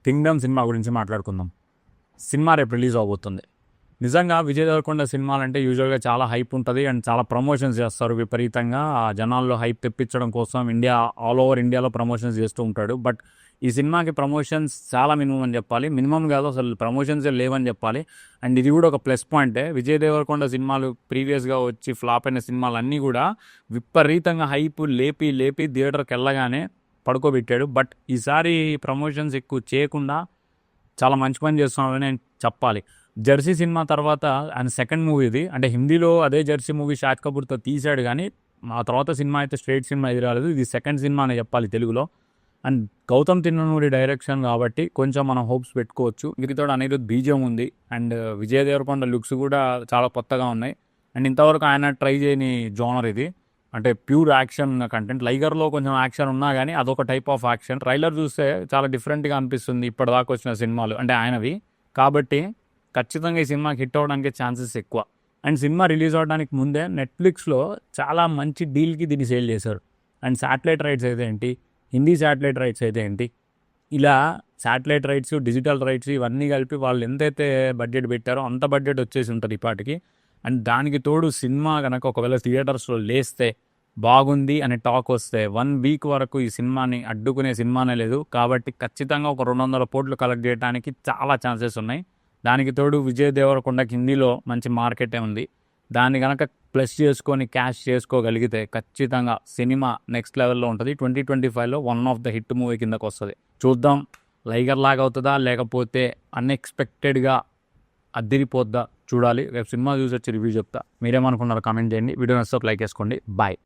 Kingdom cinema గురించి మాట్లాడుకుందాం. Cinema రేపు రిలీజ్ అవబోతుంది. నిజంగా విజయ్ దేవరకొండ సినిమాలంటే యూజువల్గా చాలా హైప్ ఉంటుంది అండ్ చాలా ప్రమోషన్స్ చేస్తారు విపరీతంగా. ఆ జనాల్లో హైప్ తెప్పించడం కోసం ఆల్ ఓవర్ ఇండియాలో ప్రమోషన్స్ చేస్తూ ఉంటాడు. బట్ ఈ సినిమాకి ప్రమోషన్స్ చాలా మినిమం అని చెప్పాలి. మినిమం కాదు, అసలు ప్రమోషన్సే లేవని చెప్పాలి. అండ్ ఇది కూడా ఒక ప్లస్ పాయింటే. విజయ్ దేవరకొండ సినిమాలు ప్రీవియస్గా వచ్చి ఫ్లాప్ అయిన సినిమాలు అన్నీ కూడా విపరీతంగా హైప్ లేపి థియేటర్కి వెళ్ళగానే పడుకోబెట్టాడు. బట్ ఈసారి ప్రమోషన్స్ ఎక్కువ చేయకుండా చాలా మంచి పని చేస్తున్నాడని నేను చెప్పాలి. జెర్సీ సినిమా తర్వాత ఆయన సెకండ్ మూవీ ఇది. అంటే హిందీలో అదే జెర్సీ మూవీ షాహిద్ కపూర్తో తీశాడు, కానీ ఆ తర్వాత సినిమా అయితే స్ట్రైట్ సినిమా ఇది రాలేదు. ఇది సెకండ్ సినిమా అని చెప్పాలి తెలుగులో. అండ్ గౌతమ్ తిన్ననూరి డైరెక్షన్ కాబట్టి కొంచెం మనం హోప్స్ పెట్టుకోవచ్చు. వీరితో అనిరుద్ బీజం ఉంది అండ్ విజయ్ దేవరకొండ లుక్స్ కూడా చాలా కొత్తగా ఉన్నాయి. అండ్ ఇంతవరకు ఆయన ట్రై చేయని జోనర్ ఇది. అంటే ప్యూర్ యాక్షన్ కంటెంట్. లైగర్లో కొంచెం యాక్షన్ ఉన్నా కానీ అదొక టైప్ ఆఫ్ యాక్షన్. ట్రైలర్ చూస్తే చాలా డిఫరెంట్గా అనిపిస్తుంది ఇప్పటిదాకా వచ్చిన సినిమాలు అంటే ఆయనవి. కాబట్టి ఖచ్చితంగా ఈ సినిమాకి హిట్ అవ్వడానికి ఛాన్సెస్ ఎక్కువ. అండ్ సినిమా రిలీజ్ అవ్వడానికి ముందే నెట్ఫ్లిక్స్లో చాలా మంచి డీల్కి దీన్ని సేల్ చేశారు. అండ్ శాటిలైట్ రైట్స్ అయితే ఏంటి, హిందీ శాటిలైట్ రైట్స్ అయితే ఏంటి, ఇలా శాటిలైట్ రైట్స్, డిజిటల్ రైట్స్ ఇవన్నీ కలిపి వాళ్ళు ఎంతైతే బడ్జెట్ పెట్టారో అంత బడ్జెట్ వచ్చేసి ఉంటుంది ఇప్పటికి. అండ్ దానికి తోడు సినిమా కనుక ఒకవేళ థియేటర్స్లో లేస్తే బాగుంది అనే టాక్ వస్తే 1 వీక్ వరకు ఈ సినిమాని అడ్డుకునే సినిమానే లేదు. కాబట్టి ఖచ్చితంగా ఒక 200 కోట్లు కలెక్ట్ చేయడానికి చాలా ఛాన్సెస్ ఉన్నాయి. దానికి తోడు విజయ్ దేవరకొండకి హిందీలో మంచి మార్కెటే ఉంది. దాన్ని కనుక ప్లస్ చేసుకొని క్యాష్ చేసుకోగలిగితే ఖచ్చితంగా సినిమా నెక్స్ట్ లెవెల్లో ఉంటుంది. 2025లో one of the hit movie కిందకు వస్తుంది. చూద్దాం లైగర్ లాగా అవుతుందా లేకపోతే అన్ఎక్స్పెక్టెడ్గా అద్దిరిపోద్దా చూడాలి. రేపు సినిమా చూసి వచ్చి రివ్యూ చెప్తా. మీరేమనుకున్నారో కామెంట్ చేయండి. వీడియో నచ్చితే లైక్ చేసుకోండి. బాయ్.